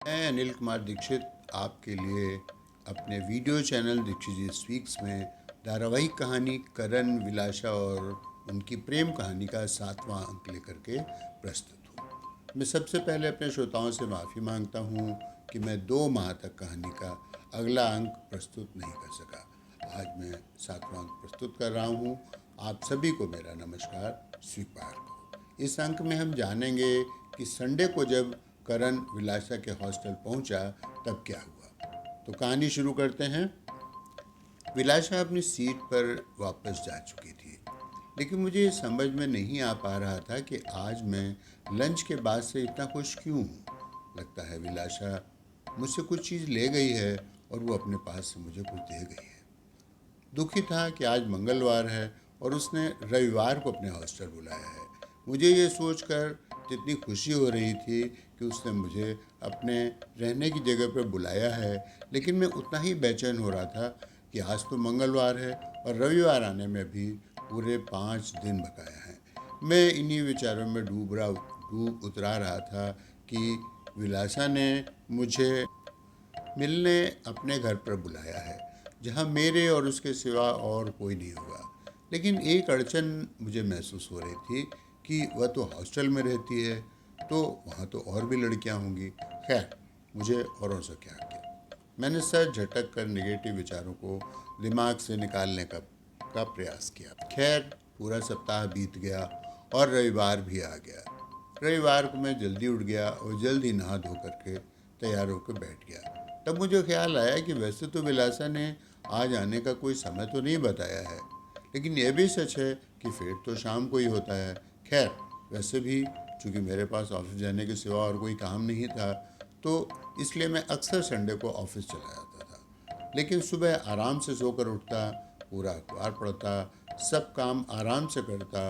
मैं अनिल कुमार दीक्षित आपके लिए अपने वीडियो चैनल दीक्षित जी स्पीक्स में धारावाहिक कहानी करण विलासा और उनकी प्रेम कहानी का 7वां अंक लेकर के प्रस्तुत हूँ। मैं सबसे पहले अपने श्रोताओं से माफ़ी मांगता हूँ कि मैं 2 माह तक कहानी का अगला अंक प्रस्तुत नहीं कर सका। आज मैं 7वां अंक प्रस्तुत कर रहा हूँ। आप सभी को मेरा नमस्कार स्वीकार हो। इस अंक में हम जानेंगे कि संडे को जब करण विलासा के हॉस्टल पहुंचा तब क्या हुआ। तो कहानी शुरू करते हैं। विलासा अपनी सीट पर वापस जा चुकी थी, लेकिन मुझे ये समझ में नहीं आ पा रहा था कि आज मैं लंच के बाद से इतना खुश क्यों हूँ। लगता है विलासा मुझसे कुछ चीज़ ले गई है और वो अपने पास से मुझे कुछ दे गई है। दुखी था कि आज मंगलवार है और उसने रविवार को अपने हॉस्टल बुलाया है। मुझे ये सोचकर जितनी खुशी हो रही थी कि उसने मुझे अपने रहने की जगह पर बुलाया है, लेकिन मैं उतना ही बेचैन हो रहा था कि आज तो मंगलवार है और रविवार आने में भी पूरे 5 दिन बकाया हैं। मैं इन्हीं विचारों में डूब उतरा रहा था कि विलासा ने मुझे मिलने अपने घर पर बुलाया है, जहाँ मेरे और उसके सिवा और कोई नहीं होगा। लेकिन एक अड़चन मुझे महसूस हो रही थी कि वह तो हॉस्टल में रहती है, तो वहाँ तो और भी लड़कियाँ होंगी। खैर, मुझे औरों से क्या किया। मैंने सर झटक कर नेगेटिव विचारों को दिमाग से निकालने का प्रयास किया। खैर, पूरा सप्ताह बीत गया और रविवार भी आ गया। रविवार को मैं जल्दी उठ गया और जल्द ही नहा धो करके तैयार होकर बैठ गया। तब मुझे ख्याल आया कि वैसे तो विलासा ने आज आने का कोई समय तो नहीं बताया है, लेकिन यह भी सच है कि फिर तो शाम को ही होता है। खैर, वैसे भी चूँकि मेरे पास ऑफिस जाने के सिवा और कोई काम नहीं था, तो इसलिए मैं अक्सर संडे को ऑफिस चला जाता था। लेकिन सुबह आराम से सोकर उठता, पूरा अखबार पढ़ता, सब काम आराम से करता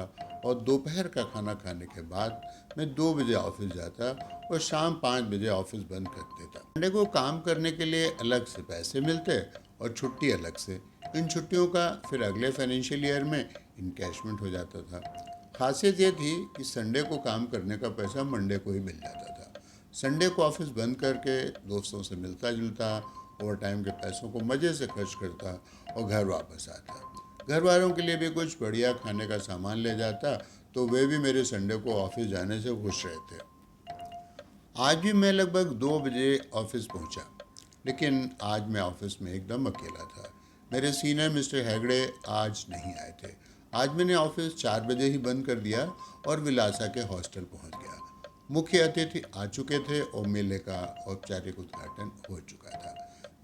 और दोपहर का खाना खाने के बाद मैं 2 बजे ऑफिस जाता और शाम 5 बजे ऑफिस बंद कर देता। संडे को काम करने के लिए अलग से पैसे मिलते और छुट्टी अलग से। इन छुट्टियों का फिर अगले फाइनेंशियल ईयर में इनकैशमेंट हो जाता था। खासियत ये थी कि संडे को काम करने का पैसा मंडे को ही मिल जाता था। संडे को ऑफिस बंद करके दोस्तों से मिलता जुलता, ओवर टाइम के पैसों को मज़े से खर्च करता और घर वापस आता। घर वालों के लिए भी कुछ बढ़िया खाने का सामान ले जाता, तो वे भी मेरे संडे को ऑफिस जाने से खुश रहते। आज भी मैं लगभग 2 बजे ऑफिस पहुंचा, लेकिन आज मैं ऑफिस में एकदम अकेला था। मेरे सीनियर मिस्टर हेगड़े आज नहीं आए थे। आज मैंने ऑफिस 4 बजे ही बंद कर दिया और विलासा के हॉस्टल पहुंच गया। मुख्य अतिथि आ चुके थे और मेले का औपचारिक उद्घाटन हो चुका था।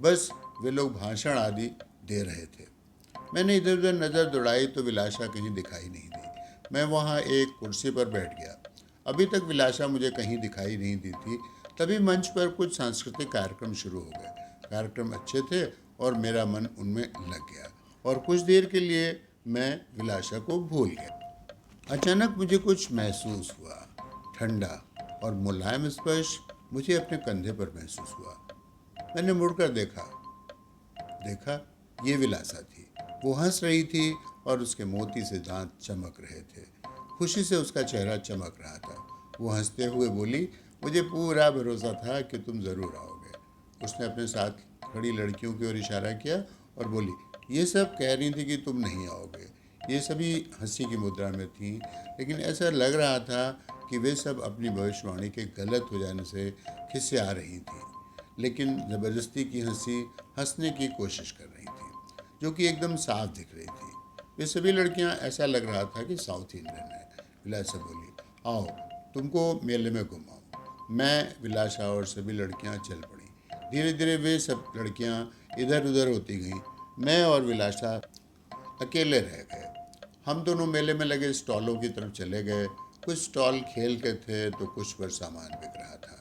बस वे लोग भाषण आदि दे रहे थे। मैंने इधर उधर नज़र दौड़ाई तो विलासा कहीं दिखाई नहीं दी। मैं वहाँ एक कुर्सी पर बैठ गया। अभी तक विलासा मुझे कहीं दिखाई नहीं दी थी। तभी मंच पर कुछ सांस्कृतिक कार्यक्रम शुरू हो गए। कार्यक्रम अच्छे थे और मेरा मन उनमें लग गया और कुछ देर के लिए मैं विलासा को भूल गया। अचानक मुझे कुछ महसूस हुआ। ठंडा और मुलायम स्पर्श मुझे अपने कंधे पर महसूस हुआ। मैंने मुड़कर देखा। देखा, ये विलासा थी। वो हंस रही थी और उसके मोती से दांत चमक रहे थे। खुशी से उसका चेहरा चमक रहा था। वो हंसते हुए बोली, मुझे पूरा भरोसा था कि तुम ज़रूर आओगे। उसने अपने साथ खड़ी लड़कियों की ओर इशारा किया और बोली, ये सब कह रही थी कि तुम नहीं आओगे। ये सभी हंसी की मुद्रा में थीं, लेकिन ऐसा लग रहा था कि वे सब अपनी भविष्यवाणी के गलत हो जाने से खिसिया रही थीं, लेकिन ज़बरदस्ती की हंसी हंसने की कोशिश कर रही थी, जो कि एकदम साफ दिख रही थी। वे सभी लड़कियां ऐसा लग रहा था कि साउथ इंडियन है। विलासा बोली, आओ तुमको मेले में घुमाऊं। मैं, विलासा और सभी लड़कियां चल पड़ी। धीरे धीरे वे सब लड़कियां इधर उधर होती गईं। मैं और विलासा अकेले रह गए। हम दोनों मेले में लगे स्टॉलों की तरफ चले गए। कुछ स्टॉल खेल के थे तो कुछ पर सामान बिक रहा था।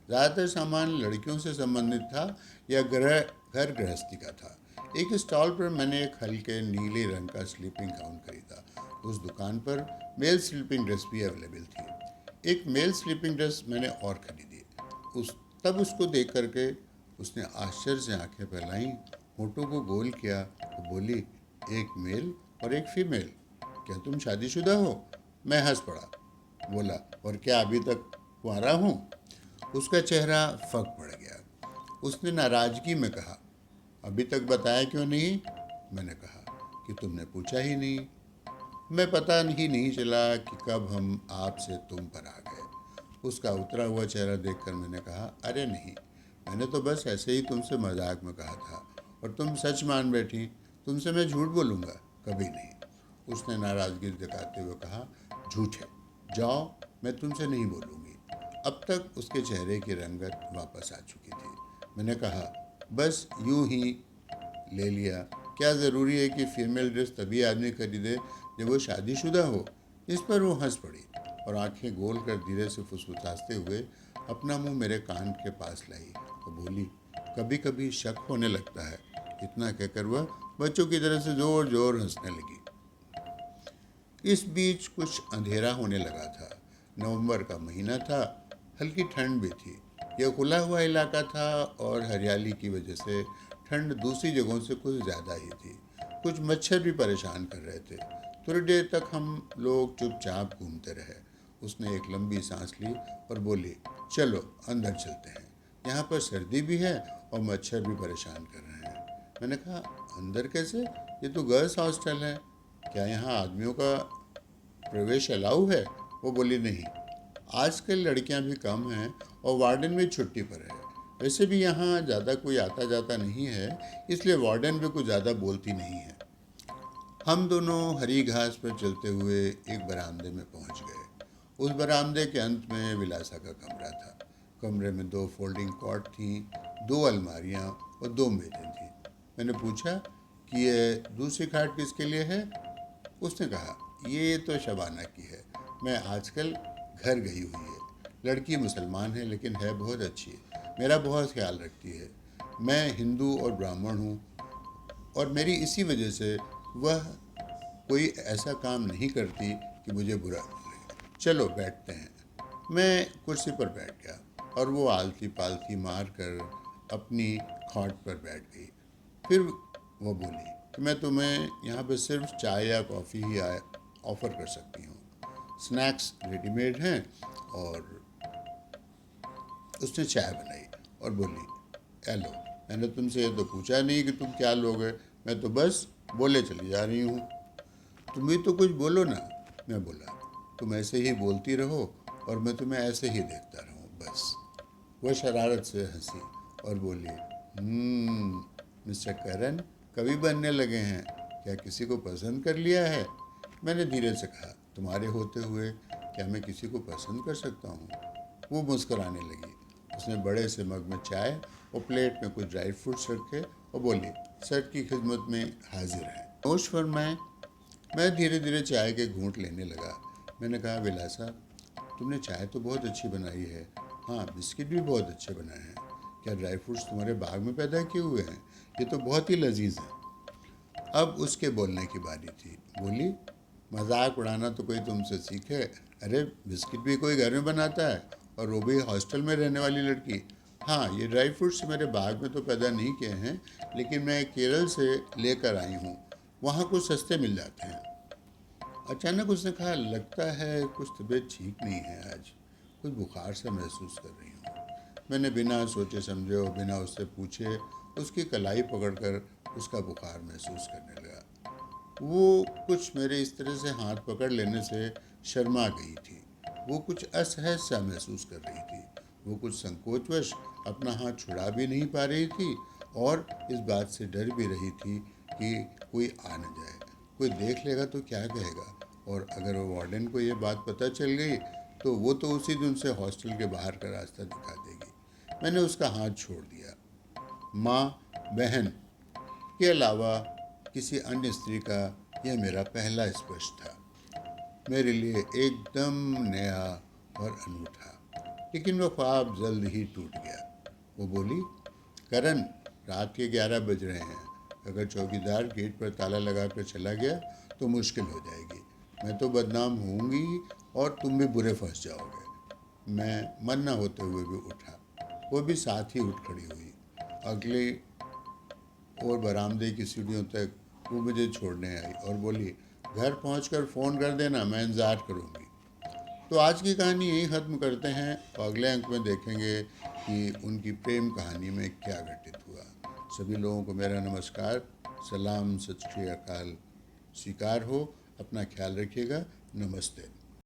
ज़्यादातर सामान लड़कियों से संबंधित था या घर गृहस्थी का था। एक स्टॉल पर मैंने एक हल्के नीले रंग का स्लीपिंग गाउन खरीदा। उस दुकान पर मेल स्लीपिंग ड्रेस भी अवेलेबल थी। एक मेल स्लीपिंग ड्रेस मैंने और खरीदी। उस तब उसको देख करके उसने आश्चर्य से आंखें फैलाईं, होठों को गोल किया तो बोली, एक मेल और एक फीमेल, क्या तुम शादीशुदा हो? मैं हंस पड़ा। बोला, और क्या अभी तक कुंवारा हूँ? उसका चेहरा फक पड़ गया। उसने नाराज़गी में कहा, अभी तक बताया क्यों नहीं? मैंने कहा कि तुमने पूछा ही नहीं। मैं पता ही नहीं चला कि कब हम आप से तुम पर आ गए। उसका उतरा हुआ चेहरा देखकर मैंने कहा, अरे नहीं, मैंने तो बस ऐसे ही तुमसे मजाक में कहा था और तुम सच मान बैठी। तुमसे मैं झूठ बोलूँगा? कभी नहीं। उसने नाराज़गी दिखाते हुए कहा, झूठे, जाओ, मैं तुमसे नहीं बोलूँगी। अब तक उसके चेहरे की रंगत वापस आ चुकी थी। मैंने कहा, बस यूं ही ले लिया? क्या ज़रूरी है कि फीमेल ड्रेस तभी आदमी खरीदे जब वो शादीशुदा हो? इस पर वो हंस पड़ी और आंखें गोल कर धीरे से फुसफुसाते हुए अपना मुंह मेरे कान के पास लाई और बोली, कभी कभी शक होने लगता है। इतना कहकर वह बच्चों की तरह से जोर जोर हंसने लगी। इस बीच कुछ अंधेरा होने लगा था। नवंबर का महीना था, हल्की ठंड भी थी। यह खुला हुआ इलाका था और हरियाली की वजह से ठंड दूसरी जगहों से कुछ ज़्यादा ही थी। कुछ मच्छर भी परेशान कर रहे थे। थोड़ी देर तक हम लोग चुपचाप घूमते रहे। उसने एक लंबी सांस ली और बोली, चलो अंदर चलते हैं, यहाँ पर सर्दी भी है और मच्छर भी परेशान कर रहे हैं। मैंने कहा, अंदर कैसे? ये तो गर्ल्स हॉस्टल है, क्या यहाँ आदमियों का प्रवेश अलाउ है? वो बोली, नहीं, आजकल लड़कियां भी कम हैं और वार्डन भी छुट्टी पर है। वैसे भी यहाँ ज़्यादा कोई आता जाता नहीं है, इसलिए वार्डन भी कुछ ज़्यादा बोलती नहीं है। हम दोनों हरी घास पर चलते हुए एक बरामदे में पहुंच गए। उस बरामदे के अंत में विलासा का कमरा था। कमरे में 2 फोल्डिंग कॉट थीं, 2 अलमारियां और 2 मेज़ें थीं। मैंने पूछा कि ये दूसरी खाट किसके लिए है? उसने कहा, ये तो शबाना की है, मैं आजकल घर गई हुई है। लड़की मुसलमान है लेकिन है बहुत अच्छी, मेरा बहुत ख्याल रखती है। मैं हिंदू और ब्राह्मण हूँ और मेरी इसी वजह से वह कोई ऐसा काम नहीं करती कि मुझे बुरा लगे। चलो बैठते हैं। मैं कुर्सी पर बैठ गया और वो आलती पालती मार कर अपनी खाट पर बैठ गई। फिर वो बोली कि मैं तुम्हें यहाँ पर सिर्फ चाय या कॉफ़ी ही ऑफ़र कर सकती हूँ। स्नैक्स रेडीमेड हैं। और उसने चाय बनाई और बोली, हेलो, मैंने तुमसे ये तो पूछा नहीं कि तुम क्या लोगे, मैं तो बस बोले चली जा रही हूँ। तुम भी तो कुछ बोलो ना। मैं बोला, तुम ऐसे ही बोलती रहो और मैं तुम्हें ऐसे ही देखता रहूँ, बस। वह शरारत से हंसी और बोली, मिस्टर करण, कभी बनने लगे हैं? क्या किसी को पसंद कर लिया है? मैंने धीरे से कहा, तुम्हारे होते हुए क्या मैं किसी को पसंद कर सकता हूँ? वो मुस्कुराने लगी। उसने बड़े से मग में चाय और प्लेट में कुछ ड्राई फ्रूट्स रखे और बोली, सर की खिदमत में हाजिर है, नोश फरमाएं। मैं धीरे धीरे चाय के घूंट लेने लगा। मैंने कहा, विलासा, तुमने चाय तो बहुत अच्छी बनाई है। हाँ, बिस्किट भी बहुत अच्छे बनाए हैं। क्या ड्राई फ्रूट्स तुम्हारे बाग में पैदा किए हुए हैं? ये तो बहुत ही लजीज हैं। अब उसके बोलने की बारी थी। बोली, मजाक उड़ाना तो कोई तुमसे सीखे। अरे, बिस्किट भी कोई घर में बनाता है, और वो भी हॉस्टल में रहने वाली लड़की। हाँ, ये ड्राई फ्रूट्स मेरे बाग में तो पैदा नहीं किए हैं, लेकिन मैं केरल से लेकर आई हूँ। वहाँ कुछ सस्ते मिल जाते हैं। अचानक उसने कहा, लगता है कुछ तबीयत ठीक नहीं है आज, कुछ बुखार सा महसूस कर रही हूँ। मैंने बिना सोचे समझे और बिना उससे पूछे उसकी कलाई पकड़कर उसका बुखार महसूस करने लगा। वो कुछ मेरे इस तरह से हाथ पकड़ लेने से शर्मा गई थी। वो कुछ असहज सा महसूस कर रही थी। वो कुछ संकोचवश अपना हाथ छुड़ा भी नहीं पा रही थी और इस बात से डर भी रही थी कि कोई आ न जाए, कोई देख लेगा तो क्या कहेगा, और अगर वो वार्डन को ये बात पता चल गई तो वो तो उसी दिन से हॉस्टल के बाहर का रास्ता दिखा देगी। मैंने उसका हाथ छोड़ दिया। माँ, बहन के अलावा किसी अन्य स्त्री का यह मेरा पहला स्पर्श था, मेरे लिए एकदम नया और अनूठा। लेकिन वो ख्वाब जल्द ही टूट गया। वो बोली, करण, रात के 11 बज रहे हैं, अगर चौकीदार गेट पर ताला लगा कर चला गया तो मुश्किल हो जाएगी। मैं तो बदनाम होऊंगी और तुम भी बुरे फंस जाओगे। मैं मन न होते हुए भी उठा। वो भी साथ ही उठ खड़ी हुई। अगली और बरामदे की सीढ़ियों तक वो मुझे छोड़ने आई और बोली, घर पहुंचकर फ़ोन कर देना, मैं इंतज़ार करूंगी। तो आज की कहानी यही ख़त्म करते हैं और अगले अंक में देखेंगे कि उनकी प्रेम कहानी में क्या घटित हुआ। सभी लोगों को मेरा नमस्कार, सलाम, सत श्री अकाल स्वीकार हो। अपना ख्याल रखिएगा। नमस्ते।